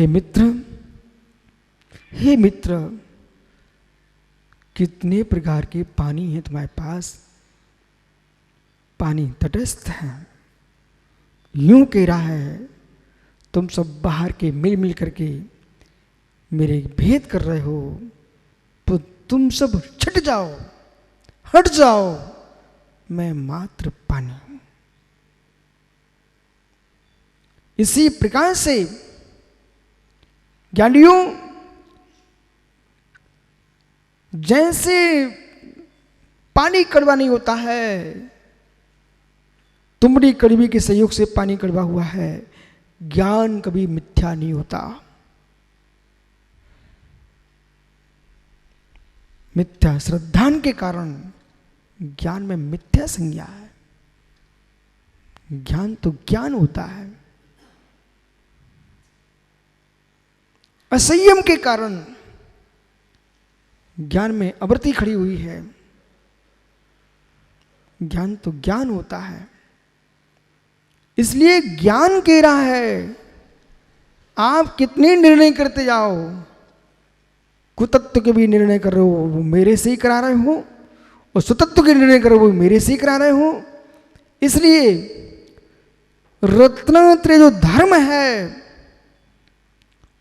हे मित्र, हे मित्र, कितने प्रकार के पानी हैं तुम्हारे पास। पानी तटस्थ है, यूं कह रहा है तुम सब बाहर के मिल मिल करके मेरे भेद कर रहे हो, तो तुम सब छट जाओ, हट जाओ, मैं मात्र पानी हूं। इसी प्रकार से ज्ञानियों, जैसे पानी कड़वा नहीं होता है, तुमड़ी कड़वी के सहयोग से पानी कड़वा हुआ है, ज्ञान कभी मिथ्या नहीं होता। मिथ्या श्रद्धान के कारण ज्ञान में मिथ्या संज्ञा है। ज्ञान तो ज्ञान होता है। असंयम के कारण ज्ञान में अवृत्ति खड़ी हुई है। ज्ञान तो ज्ञान होता है। इसलिए ज्ञान कह रहा है आप कितने निर्णय करते जाओ, कुतत्व के भी निर्णय कर रहे हो वो मेरे से ही करा रहे हो, और सुतत्व के निर्णय कर रहे हो वो मेरे से ही करा रहे हो। इसलिए रत्नत्रय जो धर्म है,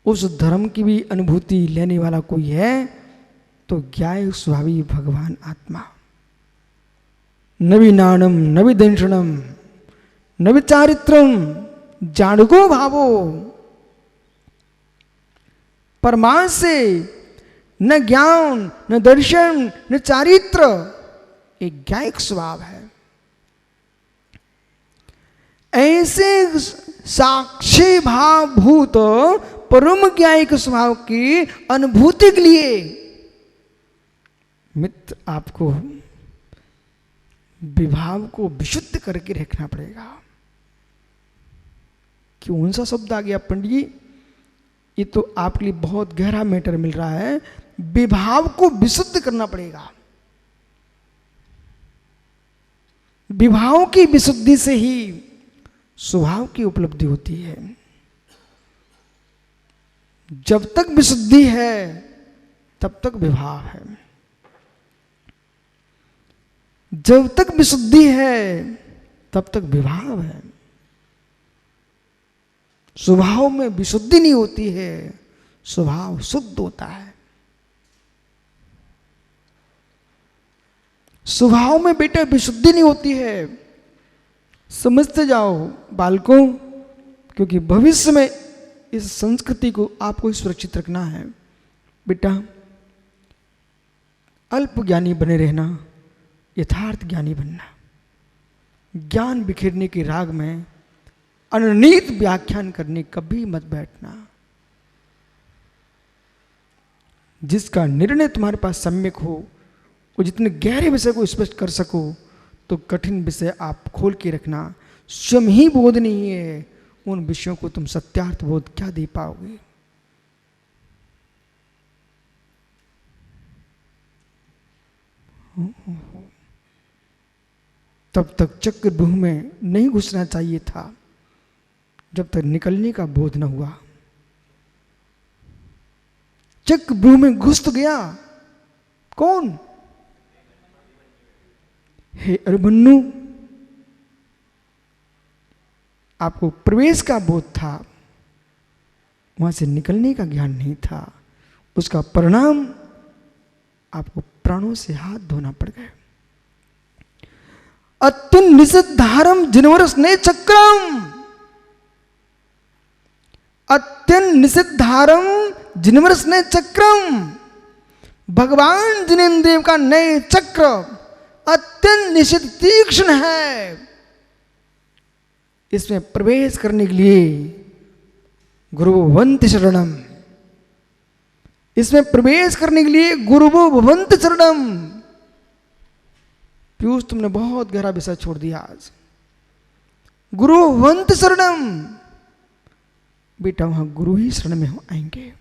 उस धर्म की भी अनुभूति लेने वाला कोई है तो ज्ञाय स्वाभावी भगवान आत्मा। नवीनानम नविदंशनम नविचारित्रम जाणगो भावो। परमार्थ से न ज्ञान न दर्शन न चारित्र, एक ज्ञायक स्वभाव है। ऐसे साक्षी भावभूत परम ज्ञायक स्वभाव की अनुभूति के लिए मित्र आपको विभाव को विशुद्ध करके रखना पड़ेगा। कौन सा शब्द आ गया पंडित जी, ये तो आपके लिए बहुत गहरा मैटर मिल रहा है। विभाव को विशुद्ध करना पड़ेगा। विभाव की विशुद्धि से ही स्वभाव की उपलब्धि होती है। जब तक विशुद्धि है तब तक विभाव है। जब तक विशुद्धि है तब तक विभाव है। स्वभाव में विशुद्धि नहीं होती है, स्वभाव शुद्ध होता है। स्वभाव में बेटा विशुद्धि नहीं होती है, समझते जाओ बालकों, क्योंकि भविष्य में इस संस्कृति को आपको सुरक्षित रखना है। बेटा अल्प ज्ञानी बने रहना, यथार्थ ज्ञानी बनना। ज्ञान बिखेरने के राग में अनुनीत व्याख्यान करने कभी मत बैठना। जिसका निर्णय तुम्हारे पास सम्यक हो, वो जितने गहरे विषय को स्पष्ट कर सको, तो कठिन विषय आप खोल के रखना। स्वयं ही बोध नहीं है, उन विषयों को तुम सत्यार्थ बोध क्या दे पाओगे। तब तक चक्रव्यूह में नहीं घुसना चाहिए था, जब तक निकलने का बोध न हुआ। चक्रव्यूह में घुस तो गया कौन? हे अभिमन्यु, आपको प्रवेश का बोध था, वहां से निकलने का ज्ञान नहीं था। उसका परिणाम आपको प्राणों से हाथ धोना पड़ गया। अत्यंत निषिद्धारम जिनवरस ने चक्रम, अत्यंत निषिद्धारम जिनवरस ने चक्रम। भगवान जिनेन्द्र का नए चक्र अत्यंत निषिद्ध तीक्ष्ण है। इसमें प्रवेश करने के लिए गुरु भवन्ति शरणम, इसमें प्रवेश करने के लिए गुरु भवन्ति शरणम। पीयूष, तुमने बहुत गहरा विषय छोड़ दिया आज। गुरु भवन्ति शरणम, बेटा वहां गुरु ही शरण में आएंगे।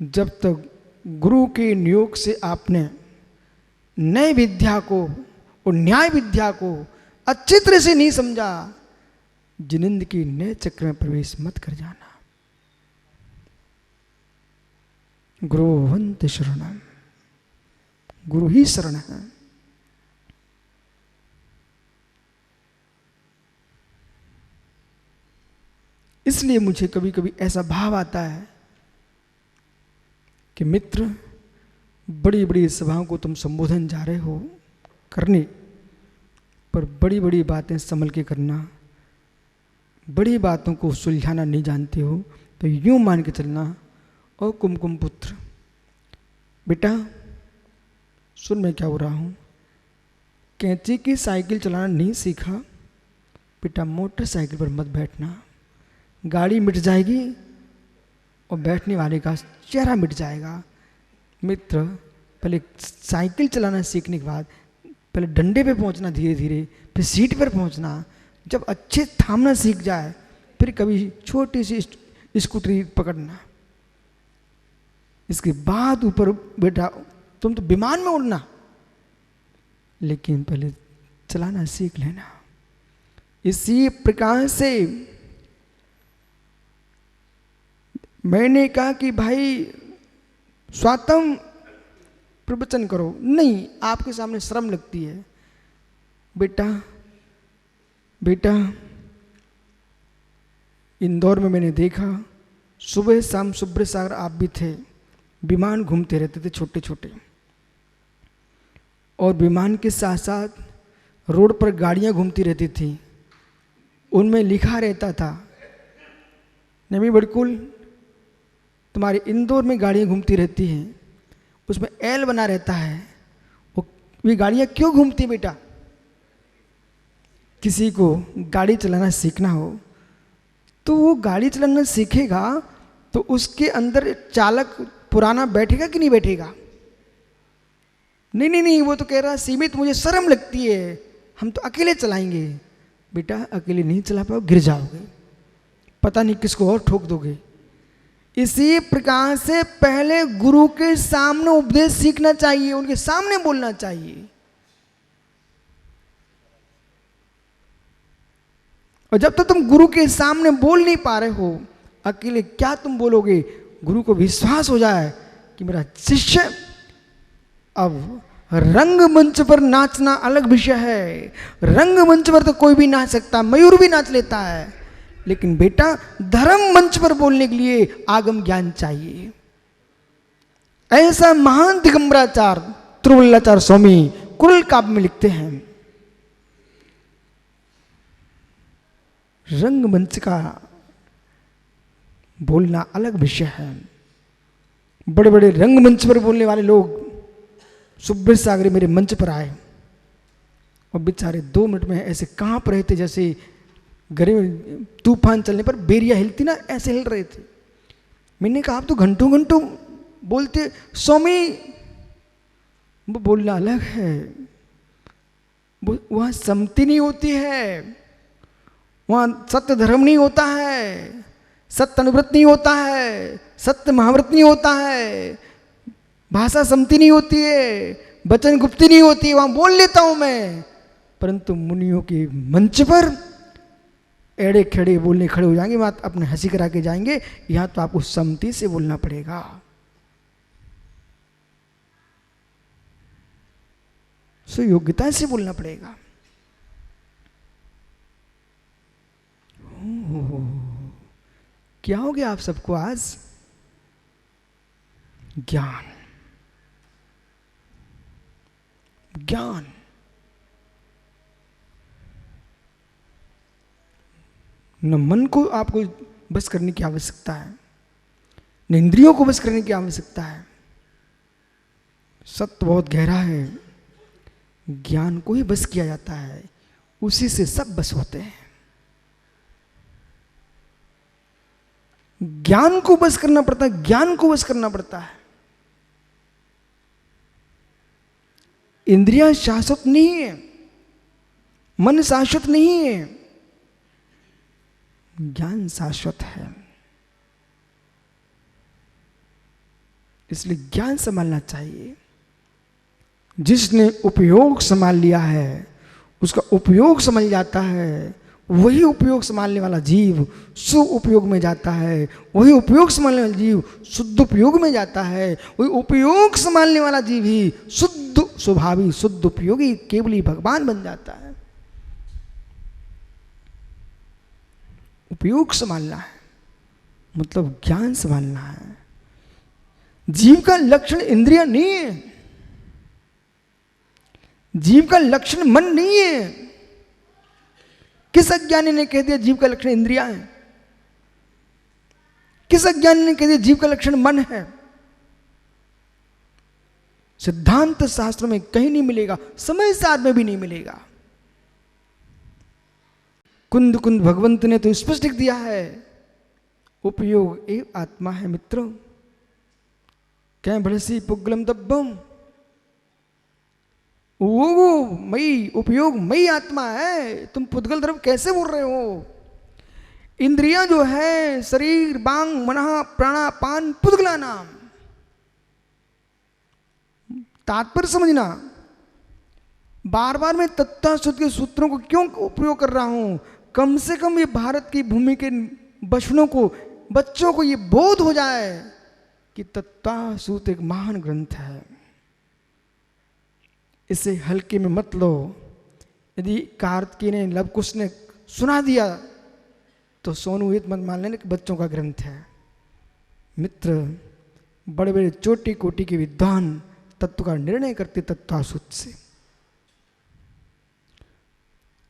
जब तक गुरु के नियोग से आपने नए विद्या को और न्याय विद्या को अच्छी तरह से नहीं समझा, जिनेंद्र की नए चक्र में प्रवेश मत कर जाना। गुरुवंत शरणम, गुरु ही शरण है। इसलिए मुझे कभी कभी ऐसा भाव आता है कि मित्र, बड़ी बड़ी सभाओं को तुम संबोधन जा रहे हो करने, पर बड़ी बड़ी बातें संभल के करना, बड़ी बातों को सुलझाना नहीं जानते हो, तो यूं मान के चलना, ओ कुमकुम पुत्र, बेटा सुन मैं क्या हो रहा हूँ, कैंची की साइकिल चलाना नहीं सीखा, बेटा मोटरसाइकिल पर मत बैठना, गाड़ी मिट जाएगी और बैठने वाले का चेहरा मिट जाएगा। मित्र, पहले साइकिल चलाना सीखने के बाद पहले डंडे पे पहुंचना धीरे धीरे, फिर सीट पर पहुंचना, जब अच्छे थामना सीख जाए फिर कभी छोटी सी स्कूटरी पकड़ना, इसके बाद ऊपर बेटा तुम तो विमान में उड़ना, लेकिन पहले चलाना सीख लेना। इसी प्रकार से मैंने कहा कि भाई स्वातम प्रवचन करो, नहीं, आपके सामने शर्म लगती है। बेटा बेटा इंदौर में मैंने देखा, सुबह शाम सुब्र सागर आप भी थे, विमान घूमते रहते थे छोटे छोटे, और विमान के साथ साथ रोड पर गाड़ियां घूमती रहती थी, उनमें लिखा रहता था, नमी बड़कुल तुम्हारे इंदौर में गाड़ियां घूमती रहती हैं, उसमें एल बना रहता है, वो गाड़ियां क्यों घूमती बेटा? किसी को गाड़ी चलाना सीखना हो तो वो गाड़ी चलाना सीखेगा तो उसके अंदर चालक पुराना बैठेगा कि नहीं बैठेगा? नहीं नहीं नहीं, वो तो कह रहा है सीमित, मुझे शर्म लगती है, हम तो अकेले चलाएंगे। बेटा अकेले नहीं चला पाओ, गिर जाओगे, पता नहीं किसको और ठोक दोगे। इसी प्रकार से पहले गुरु के सामने उपदेश सीखना चाहिए, उनके सामने बोलना चाहिए। और जब तक तुम गुरु के सामने बोल नहीं पा रहे हो, अकेले क्या तुम बोलोगे? गुरु को विश्वास हो जाए कि मेरा शिष्य, अब रंगमंच पर नाचना अलग विषय है, रंगमंच पर तो कोई भी नाच सकता, मयूर भी नाच लेता है, लेकिन बेटा धर्म मंच पर बोलने के लिए आगम ज्ञान चाहिए। ऐसा महान दिगंबराचार्य त्रिवल्लाचार्य स्वामी कुरल काव्य में लिखते हैं, रंगमंच का बोलना अलग विषय है। बड़े बड़े रंगमंच पर बोलने वाले लोग सुब्र सागर मेरे मंच पर आए और बेचारे 2 मिनट में ऐसे कांप रहे थे जैसे घरे में तूफान चलने पर बेरिया हिलती ना, ऐसे हिल रहे थे। मैंने कहा आप तो घंटों घंटों बोलते स्वामी, वो बोलना अलग है, वहां सम्मति नहीं होती है, वहां सत्य धर्म नहीं होता है, सत्य अनुव्रत नहीं होता है, सत्य महाव्रत नहीं होता है, भाषा सम्मति नहीं होती है, वचन गुप्ती नहीं होती है। वहां बोल लेता हूं मैं, परंतु मुनियों के मंच पर एड़े खेड़े बोलने खड़े हो जाएंगे, वहां अपने हंसी करा के जाएंगे। यहां तो आपको सम्मति से बोलना पड़ेगा, सुयोग्यता से बोलना पड़ेगा। क्या हो गया आप सबको आज? ज्ञान, ज्ञान। न मन को आपको बस करने की आवश्यकता है, न इंद्रियों को बस करने की आवश्यकता है। सत्य बहुत गहरा है, ज्ञान को ही बस किया जाता है, उसी से सब बस होते हैं। ज्ञान को बस करना पड़ता है, ज्ञान को बस करना पड़ता है। इंद्रियां शाश्वत नहीं है, मन शाश्वत नहीं है, ज्ञान शाश्वत है। इसलिए ज्ञान संभालना चाहिए। जिसने उपयोग संभाल लिया है उसका उपयोग समझ जाता है, वही उपयोग संभालने वाला जीव सु उपयोग में जाता है, वही उपयोग संभालने वाला जीव शुद्ध उपयोग में जाता है, वही उपयोग संभालने वाला जीव ही शुद्ध स्वभावी शुद्ध उपयोगी केवली भगवान बन जाता है। उपयोग संभालना है मतलब ज्ञान संभालना है। जीव का लक्षण इंद्रिय नहीं है, जीव का लक्षण मन नहीं है। किस अज्ञानी ने कह दिया जीव का लक्षण इंद्रिया है? किस अज्ञानी ने कह दिया जीव का लक्षण मन है? सिद्धांत शास्त्र में कहीं नहीं मिलेगा, समय सार में भी नहीं मिलेगा। कुंद कुंद भगवंत ने तो स्पष्ट लिख दिया है, उपयोग एव आत्मा है मित्र, क्या भड़सी पुगलम दब्बम। वो मई उपयोग मई आत्मा है, तुम पुद्गल द्रव्य कैसे बोल रहे हो? इंद्रियां जो है शरीर बांग मनः प्राणा पान पुद्गला नाम। तात्पर्य समझना, बार बार मैं तत्वसुध के सूत्रों को क्यों उपयोग कर रहा हूं? कम से कम ये भारत की भूमि के बचनों को बच्चों को ये बोध हो जाए कि तत्वसूत्र एक महान ग्रंथ है, इसे हल्के में मत लो। यदि कार्तिकेय ने लवकुश ने सुना दिया तो सोनू हित मत मान लेना कि बच्चों का ग्रंथ है। मित्र, बड़े बड़े चोटी कोटि के विद्वान तत्व का निर्णय करते तत्वसूत्र से।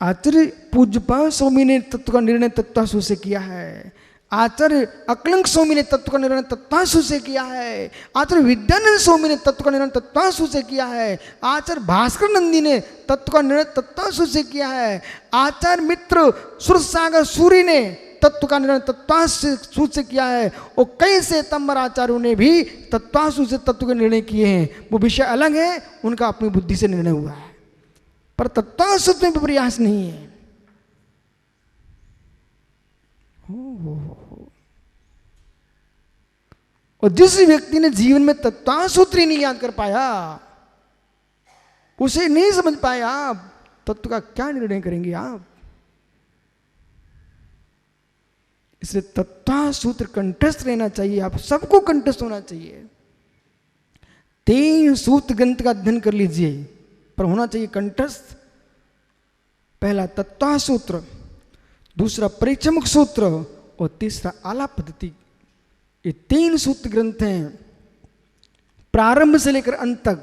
आचार्य पूज्यपाद स्वामी ने तत्व का निर्णय तत्वसूत्र से किया है। आचार्य अकलंक स्वामी ने तत्व का निर्णय तत्वसूत्र से किया है। आचार्य विद्यानंद स्वामी ने तत्व का निर्णय तत्वसूत्र से किया है। आचार्य भास्कर नंदी ने तत्व का निर्णय तत्वसूत्र से किया है। आचार्य मित्र सुरसागर सूरी ने तत्व का निर्णय तत्वसूत्र से किया है। और कई से तंबर आचार्यों ने भी तत्वसूत्र से तत्व के निर्णय किए हैं। वो विषय अलग है, उनका अपनी बुद्धि से निर्णय हुआ है, पर तत्वसूत्र में प्रयास नहीं है। और जिस व्यक्ति ने जीवन में तत्वसूत्र ही नहीं याद कर पाया, उसे नहीं समझ पाया, तत्व का क्या निर्णय करेंगे आप? इसलिए तत्वसूत्र कंठस्थ रहना चाहिए, आप सबको कंठस्थ होना चाहिए। 3 सूत्र ग्रंथ का अध्ययन कर लीजिए, पर होना चाहिए कंठस्थ। पहला तत्वसूत्र, दूसरा परिचमक सूत्र और तीसरा आलाप पद्धति। ये 3 सूत्र ग्रंथ हैं, प्रारंभ से लेकर अंत तक।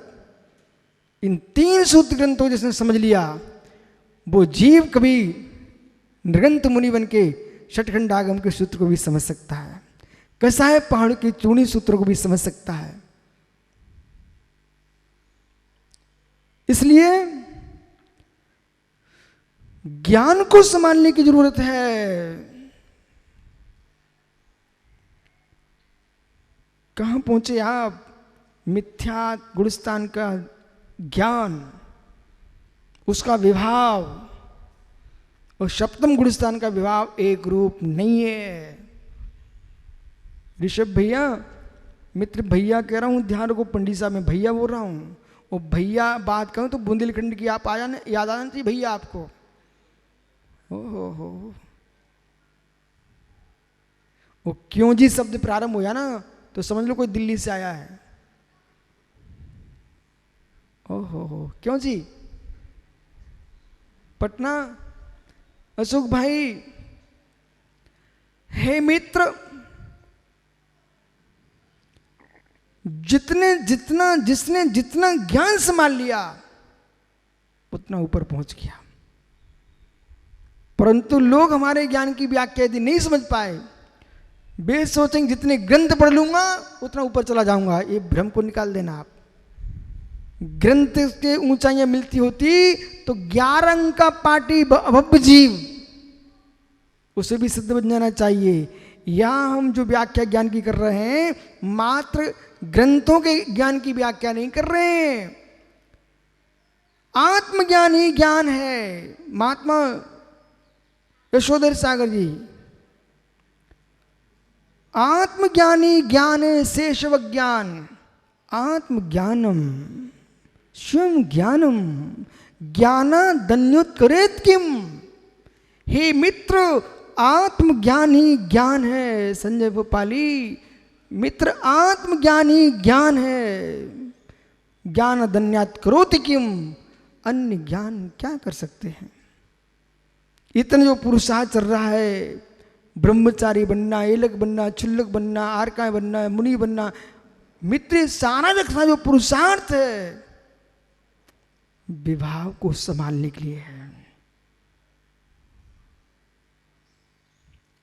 इन 3 सूत्र ग्रंथों जिसने समझ लिया, वो जीव कभी नृगंत मुनि बन के षटखंडागम के सूत्र को भी समझ सकता है, कसाय पहाड़ के चूणी सूत्रों को भी समझ सकता है। इसलिए ज्ञान को संभालने की जरूरत है। कहां पहुंचे आप? मिथ्या गुणस्थान का ज्ञान, उसका विभाव और सप्तम गुणस्थान का विभाव एक रूप नहीं है। ऋषभ भैया, मित्र भैया कह रहा हूं, ध्यान रखो, पंडित साहब मैं भैया बोल रहा हूं। और भैया बात कहूं तो बुंदेलखंड की आप याद आना चाहिए भैया आपको। हो वो क्यों जी शब्द प्रारंभ हुआ ना तो समझ लो कोई दिल्ली से आया है। ओहो क्यों जी? पटना। अशोक भाई, हे मित्र, जिसने जितना ज्ञान संभाल लिया उतना ऊपर पहुंच गया। परंतु लोग हमारे ज्ञान की व्याख्या यदि नहीं समझ पाए, वे सोचेंगे जितने ग्रंथ पढ़ लूंगा उतना ऊपर चला जाऊंगा। ये भ्रम को निकाल देना आप। ग्रंथ के ऊंचाइयां मिलती होती तो 11 अंक का पाटी अभव्य जीव, उसे भी सिद्ध बन जाना चाहिए। यहां हम जो व्याख्या ज्ञान की कर रहे हैं, मात्र ग्रंथों के ज्ञान की व्याख्या नहीं कर रहे हैं। आत्मज्ञान ही ज्ञान है। महात्मा यशोधर सागर जी, आत्मज्ञानी ज्ञान शेष ज्ञान, आत्मज्ञानम स्वयं ज्ञानम ज्ञाना धन्योत्करेत किम। हे मित्र, आत्मज्ञान ही ज्ञान है। संजय भोपाली, मित्र आत्मज्ञान ही ज्ञान है। ज्ञान दन्यात करोति किम, अन्य ज्ञान क्या कर सकते हैं। इतना जो पुरुषार्थ चल रहा है, ब्रह्मचारी बनना, एलक बनना, चुल्लक बनना, आरकाय बनना, मुनि बनना, मित्र सारा रखना जो पुरुषार्थ है विवाह को संभालने के लिए है।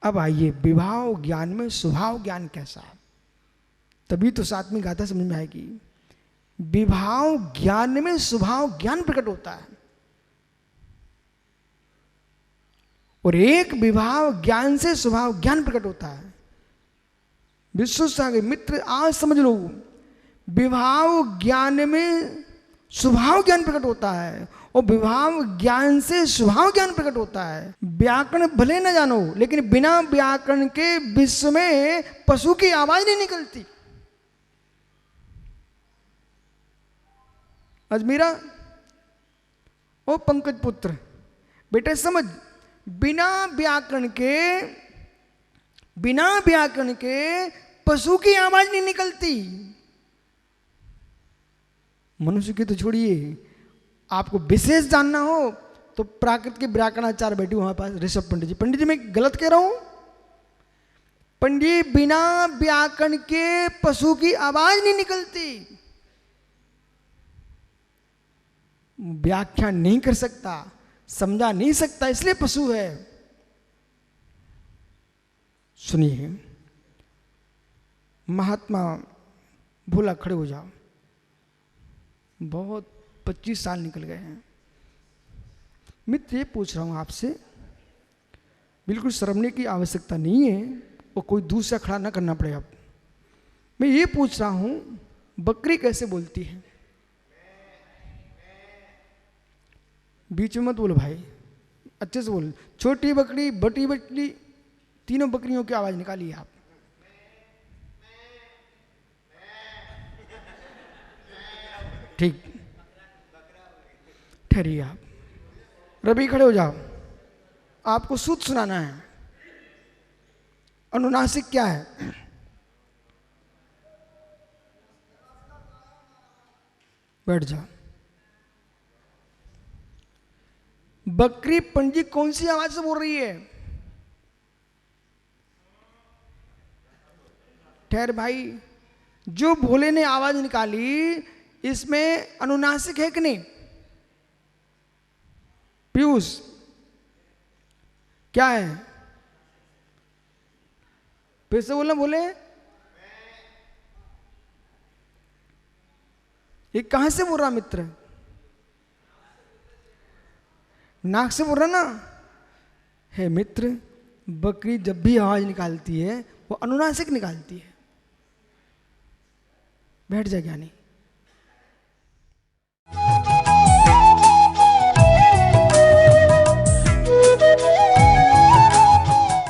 अब आइए विवाह ज्ञान में स्वभाव ज्ञान कैसा है, तभी तो साथ में गाथा समझ में आएगी। विवाह ज्ञान में स्वभाव ज्ञान प्रकट होता है, और एक विवाह ज्ञान से स्वभाव ज्ञान प्रकट होता है। विश्व सागर मित्र आज समझ लो, विवाह ज्ञान में स्वभाव ज्ञान प्रकट होता है, और विवाह ज्ञान से स्वभाव ज्ञान प्रकट होता है। व्याकरण भले न जानो, लेकिन बिना व्याकरण के विश्व में पशु की आवाज नहीं निकलती। अजमीरा, ओ पंकज पुत्र, बेटे समझ, बिना व्याकरण के पशु की आवाज नहीं निकलती। मनुष्य की तो छोड़िए, आपको विशेष जानना हो तो प्राकृत के व्याकरणाचार्य बैठे वहां पास, ऋषभ पंडित जी। पंडित जी मैं गलत कह रहा हूं? पंडित, बिना व्याकरण के पशु की आवाज नहीं निकलती। व्याख्या नहीं कर सकता, समझा नहीं सकता, इसलिए पशु है। सुनिए, महात्मा भोला खड़े हो जाओ, बहुत 25 साल निकल गए हैं। मित्र ये पूछ रहा हूं आपसे, बिल्कुल शर्मने की आवश्यकता नहीं है, और कोई दूसरा खड़ा ना करना पड़े। अब मैं ये पूछ रहा हूं, बकरी कैसे बोलती है? बीच में मत बोलो भाई, अच्छे से बोल। छोटी बकरी, बड़ी बकरी, तीनों बकरियों की आवाज निकालिए आप। ठीक, ठहरिए आप। रवि खड़े हो जाओ, आपको सूत्र सुनाना है। अनुनासिक क्या है? बैठ जाओ। बकरी पंजी कौन सी आवाज से बोल रही है? ठहर भाई, जो भोले ने आवाज निकाली इसमें अनुनासिक है कि नहीं? पीयूष क्या है? फिर से बोलना बोले। ये कहां से बोल रहा मित्र? नाक से बोल रहा ना? है मित्र, बकरी जब भी आवाज निकालती है वो अनुनासिक निकालती है। बैठ जा ज्ञानी।